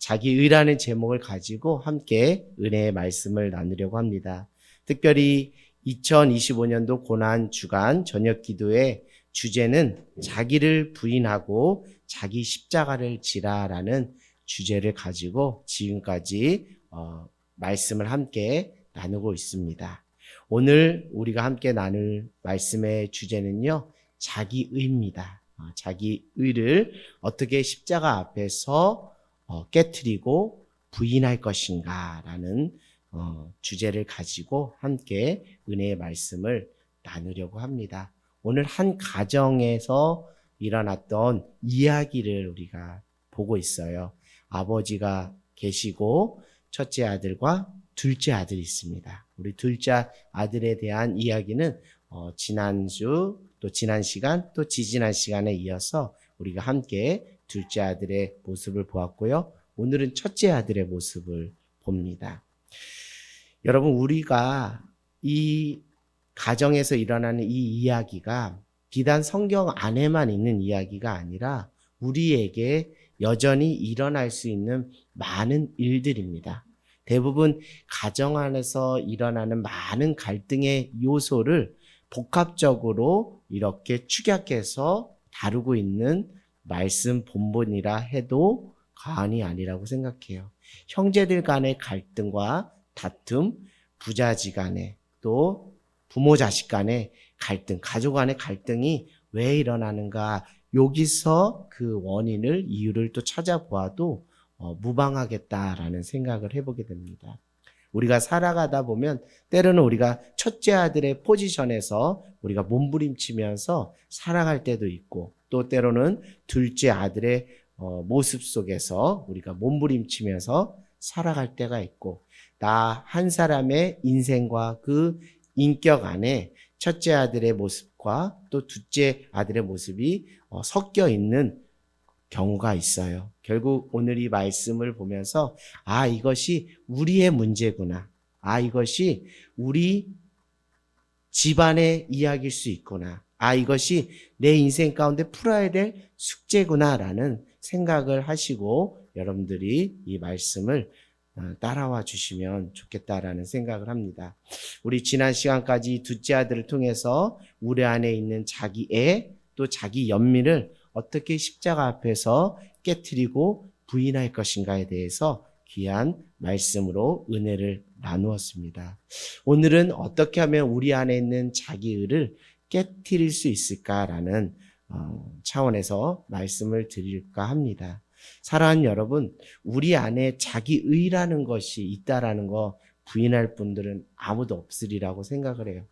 자기의라는 제목을 가지고 함께 은혜의 말씀을 나누려고 합니다. 특별히 2025년도 고난 주간 저녁 기도의 주제는 자기를 부인하고 자기 십자가를 지라라는 주제를 가지고 지금까지 말씀을 함께 나누고 있습니다. 오늘 우리가 함께 나눌 말씀의 주제는요, 자기의입니다. 자기의를 어떻게 십자가 앞에서 깨트리고 부인할 것인가 라는 주제를 가지고 함께 은혜의 말씀을 나누려고 합니다. 오늘 한 가정에서 일어났던 이야기를 우리가 보고 있어요. 아버지가 계시고 첫째 아들과 둘째 아들이 있습니다. 우리 둘째 아들에 대한 이야기는 지난주 또 지난 시간 또 지지난 시간에 이어서 우리가 함께 둘째 아들의 모습을 보았고요. 오늘은 첫째 아들의 모습을 봅니다. 여러분, 우리가 이 가정에서 일어나는 이 이야기가 비단 성경 안에만 있는 이야기가 아니라 우리에게 여전히 일어날 수 있는 많은 일들입니다. 대부분 가정 안에서 일어나는 많은 갈등의 요소를 복합적으로 이렇게 축약해서 다루고 있는 말씀 본문이라 해도 과언이 아니라고 생각해요. 형제들 간의 갈등과 다툼, 부자지간에 또 부모 자식 간의 갈등, 가족 간의 갈등이 왜 일어나는가, 여기서 그 원인을, 이유를 또 찾아보아도 무방하겠다라는 생각을 해보게 됩니다. 우리가 살아가다 보면 때로는 우리가 첫째 아들의 포지션에서 우리가 몸부림치면서 살아갈 때도 있고, 또 때로는 둘째 아들의 모습 속에서 우리가 몸부림치면서 살아갈 때가 있고, 나 한 사람의 인생과 그 인격 안에 첫째 아들의 모습과 또 둘째 아들의 모습이 섞여 있는 경우가 있어요. 결국 오늘 이 말씀을 보면서 이것이 우리의 문제구나. 이것이 우리 집안의 이야기일 수 있구나. 이것이 내 인생 가운데 풀어야 될 숙제구나라는 생각을 하시고 여러분들이 이 말씀을 따라와 주시면 좋겠다라는 생각을 합니다. 우리 지난 시간까지 둘째 아들을 통해서 우리 안에 있는 자기애 또 자기 연민을 어떻게 십자가 앞에서 깨트리고 부인할 것인가에 대해서 귀한 말씀으로 은혜를 나누었습니다. 오늘은 어떻게 하면 우리 안에 있는 자기의를 깨트릴 수 있을까라는 차원에서 말씀을 드릴까 합니다. 사랑하는 여러분, 우리 안에 자기의라는 것이 있다라는 거 부인할 분들은 아무도 없으리라고 생각을 해요.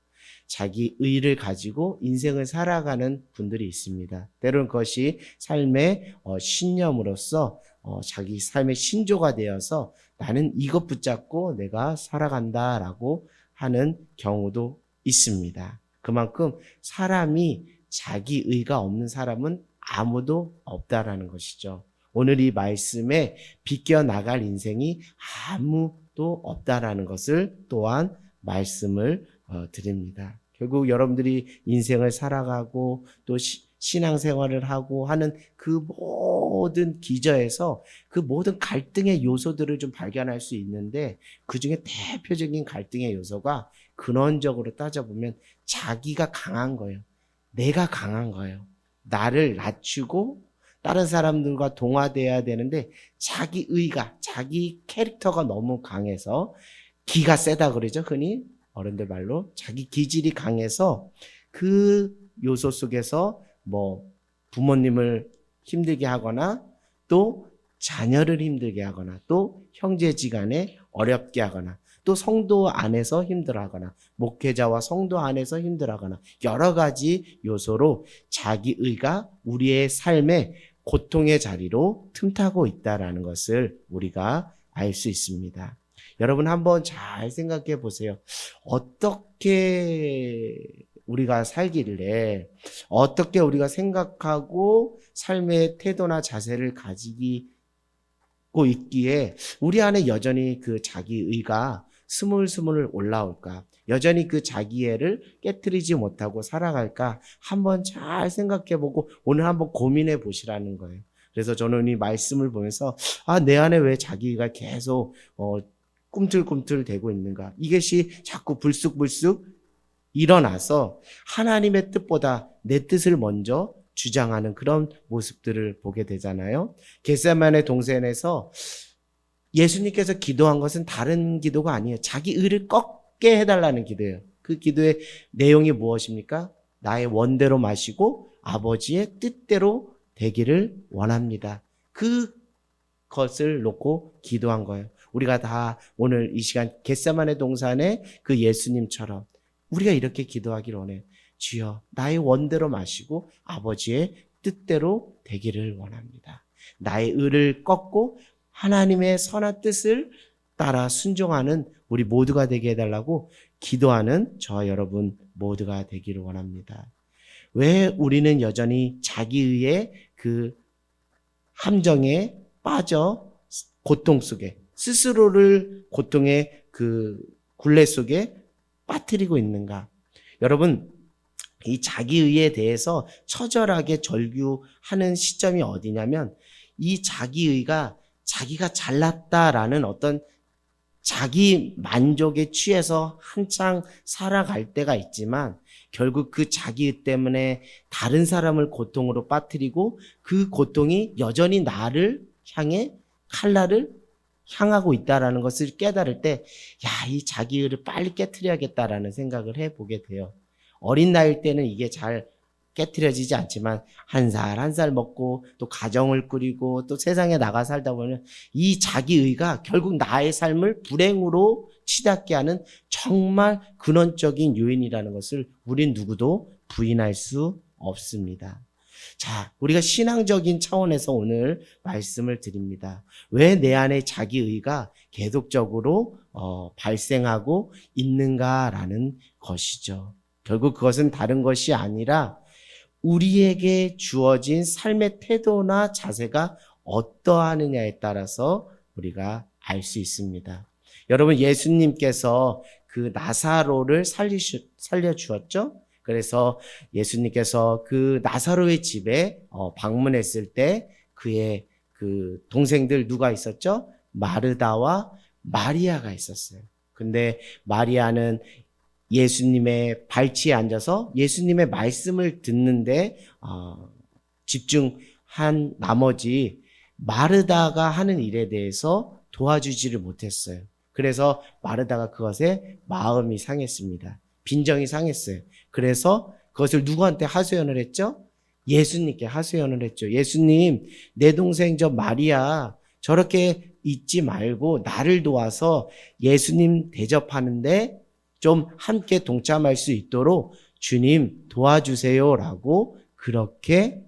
자기의를 가지고 인생을 살아가는 분들이 있습니다. 때로는 그것이 삶의 신념으로서 자기 삶의 신조가 되어서 나는 이것 붙잡고 내가 살아간다라고 하는 경우도 있습니다. 그만큼 사람이 자기의가 없는 사람은 아무도 없다라는 것이죠. 오늘 이 말씀에 비껴나갈 인생이 아무도 없다라는 것을 또한 말씀을 드립니다. 결국 여러분들이 인생을 살아가고 또 신앙생활을 하고 하는 그 모든 기저에서 그 모든 갈등의 요소들을 좀 발견할 수 있는데, 그 중에 대표적인 갈등의 요소가 근원적으로 따져보면 자기가 강한 거예요. 내가 강한 거예요. 나를 낮추고 다른 사람들과 동화돼야 되는데 자기의가, 자기 캐릭터가 너무 강해서, 기가 세다 그러죠, 흔히 어른들 말로. 자기 기질이 강해서 그 요소 속에서 부모님을 힘들게 하거나 또 자녀를 힘들게 하거나 또 형제지간에 어렵게 하거나 또 성도 안에서 힘들어하거나 목회자와 성도 안에서 힘들어하거나 여러 가지 요소로 자기의가 우리의 삶에 고통의 자리로 틈타고 있다라는 것을 우리가 알 수 있습니다. 여러분, 한번 잘 생각해 보세요. 어떻게 우리가 살길래, 어떻게 우리가 생각하고 삶의 태도나 자세를 가지고 있기에 우리 안에 여전히 그 자기의가 스물스물 올라올까? 여전히 그 자기애를 깨트리지 못하고 살아갈까? 한번 잘 생각해 보고 오늘 한번 고민해 보시라는 거예요. 그래서 저는 이 말씀을 보면서 내 안에 왜 자기가 계속 꿈틀꿈틀 대고 있는가. 이것이 자꾸 불쑥불쑥 일어나서 하나님의 뜻보다 내 뜻을 먼저 주장하는 그런 모습들을 보게 되잖아요. 겟세마네 동산에서 예수님께서 기도한 것은 다른 기도가 아니에요. 자기 의를 꺾게 해달라는 기도예요. 그 기도의 내용이 무엇입니까? 나의 원대로 마시고 아버지의 뜻대로 되기를 원합니다. 그것을 놓고 기도한 거예요. 우리가 다 오늘 이 시간 겟세마네 동산의 그 예수님처럼 우리가 이렇게 기도하기를 원해요. 주여, 나의 원대로 마시고 아버지의 뜻대로 되기를 원합니다. 나의 의를 꺾고 하나님의 선한 뜻을 따라 순종하는 우리 모두가 되게 해달라고 기도하는 저와 여러분 모두가 되기를 원합니다. 왜 우리는 여전히 자기의 그 함정에 빠져 고통 속에, 스스로를 고통의 그 굴레 속에 빠뜨리고 있는가? 여러분, 이 자기의에 대해서 처절하게 절규하는 시점이 어디냐면, 이 자기의가 자기가 잘났다라는 어떤 자기 만족에 취해서 한창 살아갈 때가 있지만, 결국 그 자기의 때문에 다른 사람을 고통으로 빠뜨리고 그 고통이 여전히 나를 향해 칼날을 향하고 있다라는 것을 깨달을 때, 이 자기의를 빨리 깨트려야겠다라는 생각을 해보게 돼요. 어린 나이일 때는 이게 잘 깨트려지지 않지만 한 살 한 살 먹고 또 가정을 꾸리고 또 세상에 나가 살다 보면 이 자기의가 결국 나의 삶을 불행으로 치닫게 하는 정말 근원적인 요인이라는 것을 우린 누구도 부인할 수 없습니다. 자, 우리가 신앙적인 차원에서 오늘 말씀을 드립니다. 왜 내 안에 자기의가 계속적으로 발생하고 있는가라는 것이죠. 결국 그것은 다른 것이 아니라 우리에게 주어진 삶의 태도나 자세가 어떠하느냐에 따라서 우리가 알 수 있습니다. 여러분, 예수님께서 그 나사로를 살려주었죠? 그래서 예수님께서 그 나사로의 집에 방문했을 때 그의 그 동생들 누가 있었죠? 마르다와 마리아가 있었어요. 근데 마리아는 예수님의 발치에 앉아서 예수님의 말씀을 듣는데 집중한 나머지 마르다가 하는 일에 대해서 도와주지를 못했어요. 그래서 마르다가 그것에 마음이 상했습니다. 빈정이 상했어요. 그래서 그것을 누구한테 하소연을 했죠? 예수님께 하소연을 했죠. 예수님, 내 동생 저 마리아 저렇게 있지 말고 나를 도와서 예수님 대접하는데 좀 함께 동참할 수 있도록 주님 도와주세요라고 그렇게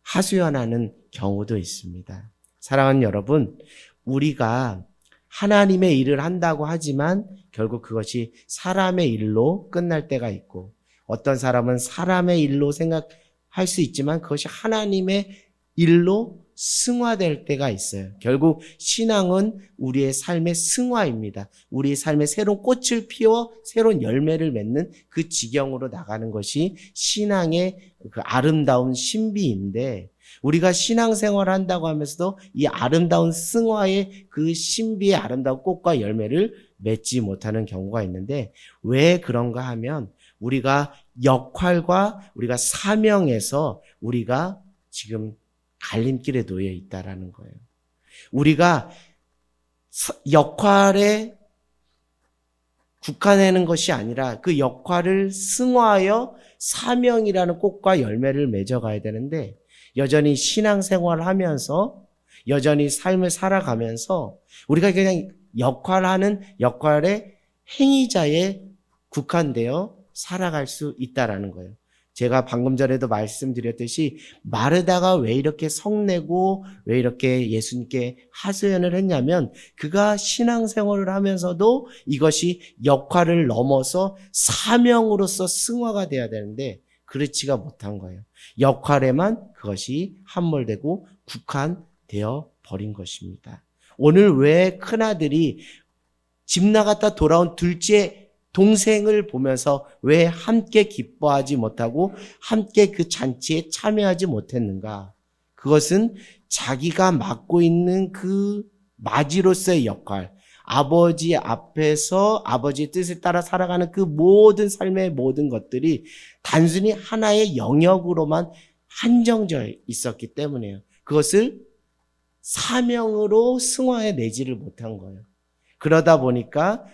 하소연하는 경우도 있습니다. 사랑하는 여러분, 우리가 하나님의 일을 한다고 하지만 결국 그것이 사람의 일로 끝날 때가 있고, 어떤 사람은 사람의 일로 생각할 수 있지만 그것이 하나님의 일로 승화될 때가 있어요. 결국 신앙은 우리의 삶의 승화입니다. 우리의 삶에 새로운 꽃을 피워 새로운 열매를 맺는 그 지경으로 나가는 것이 신앙의 그 아름다운 신비인데, 우리가 신앙생활을 한다고 하면서도 이 아름다운 승화의 그 신비의 아름다운 꽃과 열매를 맺지 못하는 경우가 있는데, 왜 그런가 하면 우리가 역할과 우리가 사명에서 우리가 지금 갈림길에 놓여 있다라는 거예요. 우리가 역할에 국한하는 것이 아니라 그 역할을 승화하여 사명이라는 꽃과 열매를 맺어가야 되는데, 여전히 신앙생활을 하면서 여전히 삶을 살아가면서 우리가 그냥 역할의 행위자에 국한되어 살아갈 수 있다라는 거예요. 제가 방금 전에도 말씀드렸듯이 마르다가 왜 이렇게 성내고 왜 이렇게 예수님께 하소연을 했냐면, 그가 신앙생활을 하면서도 이것이 역할을 넘어서 사명으로서 승화가 돼야 되는데 그렇지가 못한 거예요. 역할에만 그것이 함몰되고 국한되어 버린 것입니다. 오늘 왜 큰아들이 집 나갔다 돌아온 둘째 동생을 보면서 왜 함께 기뻐하지 못하고 함께 그 잔치에 참여하지 못했는가? 그것은 자기가 맡고 있는 그 마지로서의 역할, 아버지 앞에서 아버지의 뜻에 따라 살아가는 그 모든 삶의 모든 것들이 단순히 하나의 영역으로만 한정되어 있었기 때문에요. 그것을 사명으로 승화해내지를 못한 거예요. 그러다 보니까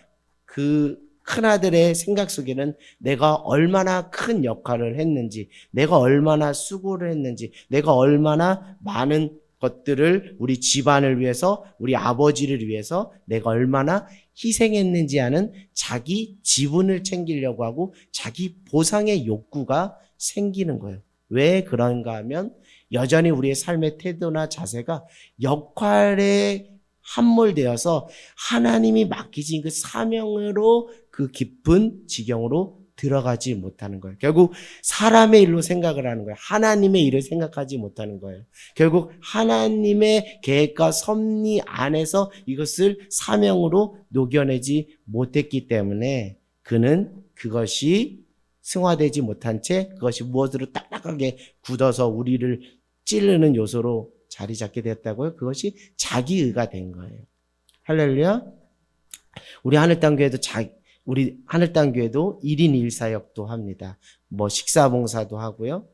그 큰아들의 생각 속에는 내가 얼마나 큰 역할을 했는지, 내가 얼마나 수고를 했는지, 내가 얼마나 많은 것들을 우리 집안을 위해서, 우리 아버지를 위해서 내가 얼마나 희생했는지 하는 자기 지분을 챙기려고 하고 자기 보상의 욕구가 생기는 거예요. 왜 그런가 하면 여전히 우리의 삶의 태도나 자세가 역할에 함몰되어서 하나님이 맡기신 그 사명으로 그 깊은 지경으로 들어가지 못하는 거예요. 결국 사람의 일로 생각을 하는 거예요. 하나님의 일을 생각하지 못하는 거예요. 결국 하나님의 계획과 섭리 안에서 이것을 사명으로 녹여내지 못했기 때문에 그는 그것이 승화되지 못한 채 그것이 무엇으로 딱딱하게 굳어서 우리를 찌르는 요소로 자리 잡게 되었다고요? 그것이 자기의가 된 거예요. 할렐루야. 우리 하늘땅교회도 우리 하늘땅교회도 1인 1사역도 합니다. 뭐 식사봉사도 하고요.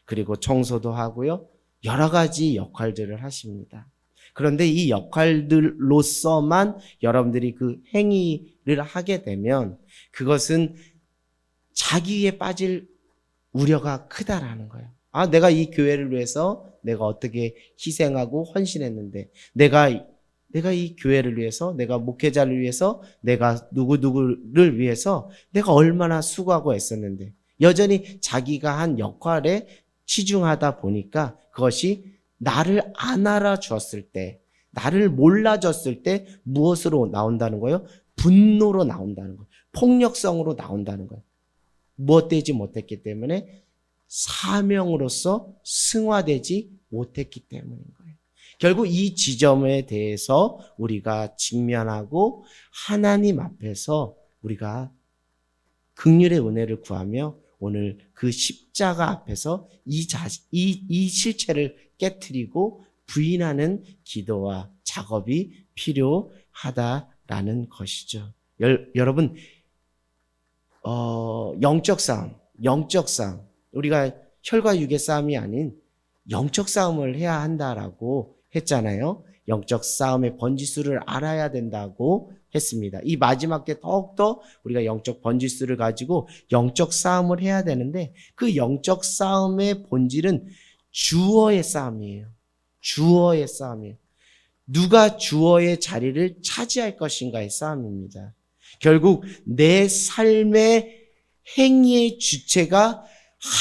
그리고 청소도 하고요. 여러 가지 역할들을 하십니다. 그런데 이 역할들로서만 여러분들이 그 행위를 하게 되면 그것은 자기에 빠질 우려가 크다라는 거예요. 아, 내가 이 교회를 위해서 내가 어떻게 희생하고 헌신했는데, 내가 이 교회를 위해서, 내가 목회자를 위해서, 내가 누구누구를 위해서 내가 얼마나 수고하고 애썼는데, 여전히 자기가 한 역할에 치중하다 보니까 그것이 나를 안 알아주었을 때, 나를 몰라줬을 때 무엇으로 나온다는 거예요? 분노로 나온다는 거예요. 폭력성으로 나온다는 거예요. 무엇 되지 못했기 때문에 사명으로서 승화되지 못했기 때문인 거예요. 결국 이 지점에 대해서 우리가 직면하고 하나님 앞에서 우리가 긍휼의 은혜를 구하며 오늘 그 십자가 앞에서 이 실체를 깨트리고 부인하는 기도와 작업이 필요하다라는 것이죠. 여러분, 영적 싸움, 우리가 혈과 육의 싸움이 아닌 영적 싸움을 해야 한다라고 했잖아요. 영적 싸움의 번지수를 알아야 된다고 했습니다. 이 마지막 때 더욱더 우리가 영적 번지수를 가지고 영적 싸움을 해야 되는데 그 영적 싸움의 본질은 주어의 싸움이에요. 주어의 싸움이에요. 누가 주어의 자리를 차지할 것인가의 싸움입니다. 결국 내 삶의 행위의 주체가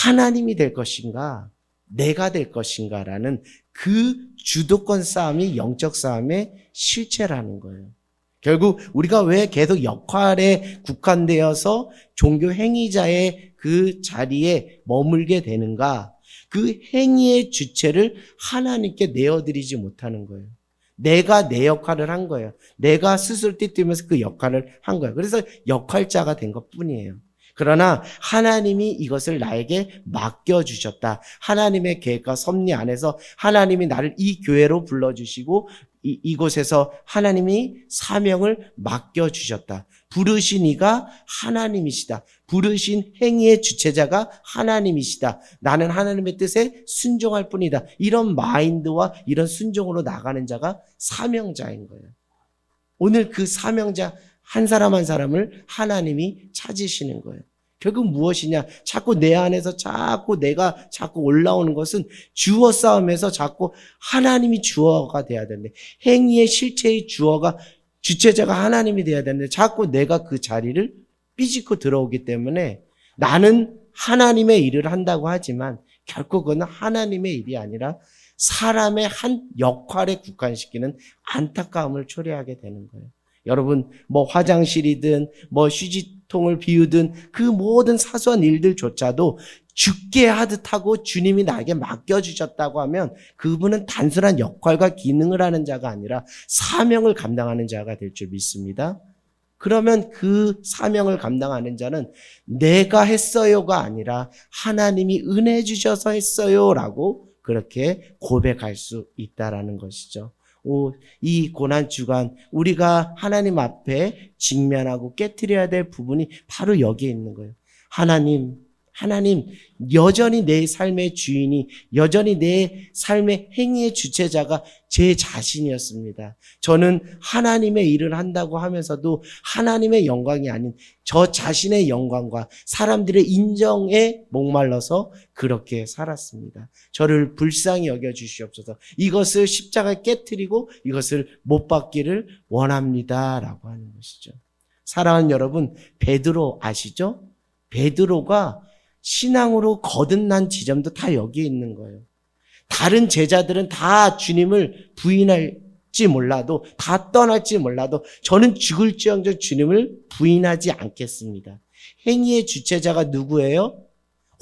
하나님이 될 것인가, 내가 될 것인가라는 그 주도권 싸움이 영적 싸움의 실체라는 거예요. 결국 우리가 왜 계속 역할에 국한되어서 종교 행위자의 그 자리에 머물게 되는가? 그 행위의 주체를 하나님께 내어드리지 못하는 거예요. 내가 내 역할을 한 거예요. 내가 스스로 뛰면서 그 역할을 한 거예요. 그래서 역할자가 된 것뿐이에요. 그러나 하나님이 이것을 나에게 맡겨주셨다. 하나님의 계획과 섭리 안에서 하나님이 나를 이 교회로 불러주시고 이곳에서 하나님이 사명을 맡겨주셨다. 부르신 이가 하나님이시다. 부르신 행위의 주체자가 하나님이시다. 나는 하나님의 뜻에 순종할 뿐이다. 이런 마인드와 이런 순종으로 나가는 자가 사명자인 거예요. 오늘 그 사명자 한 사람 한 사람을 하나님이 찾으시는 거예요. 결국 무엇이냐? 자꾸 내 안에서 내가 자꾸 올라오는 것은 주어 싸움에서 자꾸 하나님이 주어가 돼야 되는데, 행위의 실체의 주체자가 하나님이 돼야 되는데 자꾸 내가 그 자리를 삐짓고 들어오기 때문에 나는 하나님의 일을 한다고 하지만 결코 그건 하나님의 일이 아니라 사람의 한 역할에 국한시키는 안타까움을 초래하게 되는 거예요. 여러분, 뭐 화장실이든 뭐 휴지통을 비우든 그 모든 사소한 일들조차도 죽게 하듯 하고 주님이 나에게 맡겨주셨다고 하면 그분은 단순한 역할과 기능을 하는 자가 아니라 사명을 감당하는 자가 될 줄 믿습니다. 그러면 그 사명을 감당하는 자는 내가 했어요가 아니라 하나님이 은혜 주셔서 했어요라고 그렇게 고백할 수 있다라는 것이죠. 이 고난주간 우리가 하나님 앞에 직면하고 깨트려야 될 부분이 바로 여기에 있는 거예요. 하나님, 여전히 내 삶의 주인이, 여전히 내 삶의 행위의 주체자가 제 자신이었습니다. 저는 하나님의 일을 한다고 하면서도 하나님의 영광이 아닌 저 자신의 영광과 사람들의 인정에 목말라서 그렇게 살았습니다. 저를 불쌍히 여겨주시옵소서. 이것을 십자가에 깨트리고 이것을 못 받기를 원합니다. 라고 하는 것이죠. 사랑하는 여러분, 베드로 아시죠? 베드로가 신앙으로 거듭난 지점도 다 여기에 있는 거예요. 다른 제자들은 다 주님을 부인할지 몰라도, 다 떠날지 몰라도 저는 죽을지언정 주님을 부인하지 않겠습니다. 행위의 주체자가 누구예요?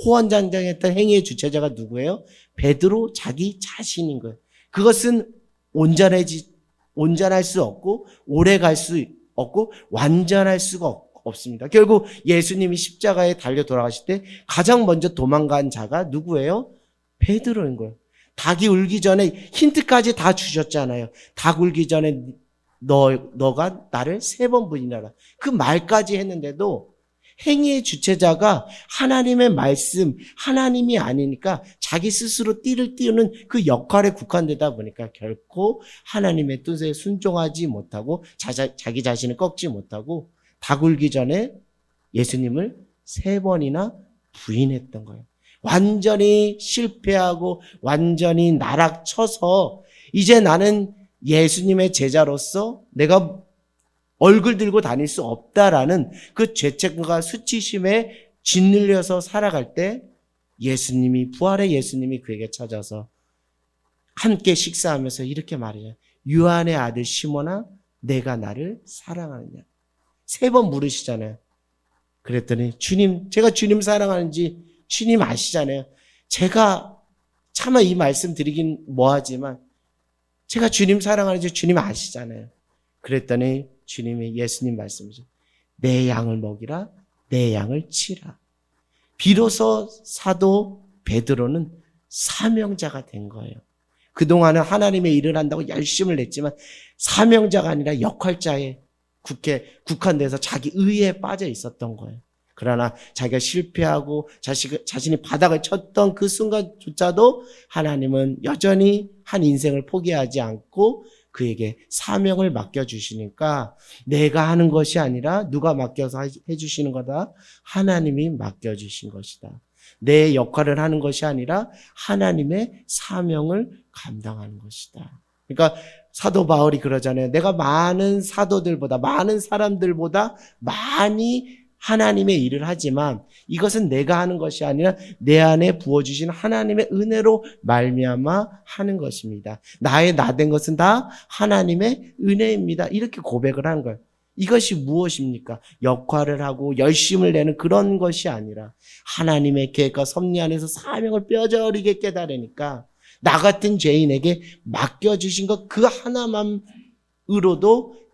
호언장담했던 행위의 주체자가 누구예요? 베드로 자기 자신인 거예요. 그것은 온전할 수 없고 오래 갈 수 없고 완전할 수가 없습니다. 결국 예수님이 십자가에 달려 돌아가실 때 가장 먼저 도망간 자가 누구예요? 베드로인 거예요. 닭이 울기 전에 힌트까지 다 주셨잖아요. 닭 울기 전에 너가 나를 3번 부인하라. 그 말까지 했는데도 행위의 주체자가 하나님의 말씀, 하나님이 아니니까 자기 스스로 띠를 띄우는 그 역할에 국한되다 보니까 결코 하나님의 뜻에 순종하지 못하고 자기 자신을 꺾지 못하고 닭 울기 전에 예수님을 3번이나 부인했던 거예요. 완전히 실패하고 완전히 나락쳐서 이제 나는 예수님의 제자로서 내가 얼굴 들고 다닐 수 없다라는 그 죄책과 수치심에 짓눌려서 살아갈 때 부활의 예수님이 그에게 찾아서 함께 식사하면서 이렇게 말해요. 요한의 아들 시몬아, 내가 나를 사랑하느냐. 3번 물으시잖아요. 그랬더니 제가 주님 사랑하는지 주님 아시잖아요. 제가 차마 이 말씀 드리긴 뭐하지만 제가 주님 사랑하는지 주님 아시잖아요. 그랬더니 예수님 말씀이죠. 내 양을 먹이라, 내 양을 치라. 비로소 사도 베드로는 사명자가 된 거예요. 그동안은 하나님의 일을 한다고 열심을 냈지만 사명자가 아니라 역할자에 국한돼서 자기 의에 빠져 있었던 거예요. 그러나 자기가 실패하고 자신이 바닥을 쳤던 그 순간조차도 하나님은 여전히 한 인생을 포기하지 않고 그에게 사명을 맡겨주시니까 내가 하는 것이 아니라 누가 맡겨서 해주시는 거다? 하나님이 맡겨주신 것이다. 내 역할을 하는 것이 아니라 하나님의 사명을 감당하는 것이다. 그러니까 사도 바울이 그러잖아요. 내가 많은 사도들보다, 많은 사람들보다 많이 하나님의 일을 하지만 이것은 내가 하는 것이 아니라 내 안에 부어주신 하나님의 은혜로 말미암아 하는 것입니다. 나의 나된 것은 다 하나님의 은혜입니다. 이렇게 고백을 하는 거예요. 이것이 무엇입니까? 역할을 하고 열심을 내는 그런 것이 아니라 하나님의 계획과 섭리 안에서 사명을 뼈저리게 깨달으니까 나 같은 죄인에게 맡겨주신 것 그 하나만으로도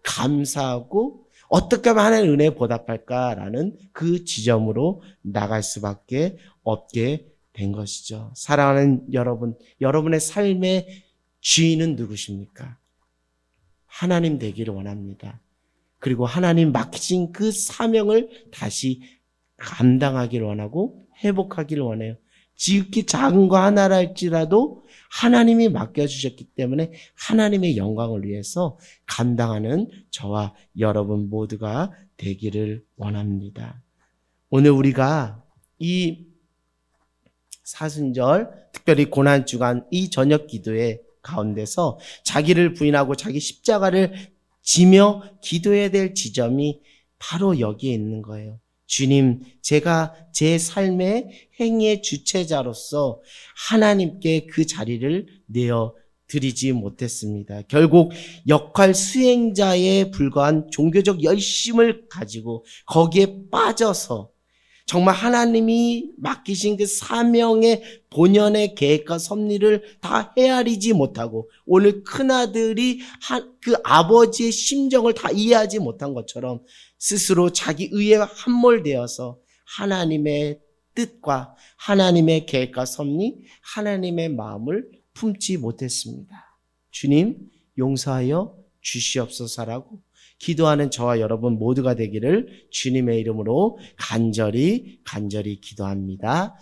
감사하고 어떻게 하면 하나님의 은혜에 보답할까라는 그 지점으로 나갈 수밖에 없게 된 것이죠. 사랑하는 여러분, 여러분의 삶의 주인은 누구십니까? 하나님 되기를 원합니다. 그리고 하나님 맡기신 그 사명을 다시 감당하기를 원하고 회복하기를 원해요. 지극히 작은 거 하나라 할지라도 하나님이 맡겨주셨기 때문에 하나님의 영광을 위해서 감당하는 저와 여러분 모두가 되기를 원합니다. 오늘 우리가 이 사순절, 특별히 고난주간 이 저녁 기도의 가운데서 자기를 부인하고 자기 십자가를 지며 기도해야 될 지점이 바로 여기에 있는 거예요. 주님, 제가 제 삶의 행위의 주체자로서 하나님께 그 자리를 내어드리지 못했습니다. 결국 역할 수행자에 불과한 종교적 열심을 가지고 거기에 빠져서 정말 하나님이 맡기신 그 사명의 본연의 계획과 섭리를 다 헤아리지 못하고 오늘 큰아들이 그 아버지의 심정을 다 이해하지 못한 것처럼 스스로 자기 의에 함몰되어서 하나님의 뜻과 하나님의 계획과 섭리, 하나님의 마음을 품지 못했습니다. 주님 용서하여 주시옵소서라고 기도하는 저와 여러분 모두가 되기를 주님의 이름으로 간절히 기도합니다.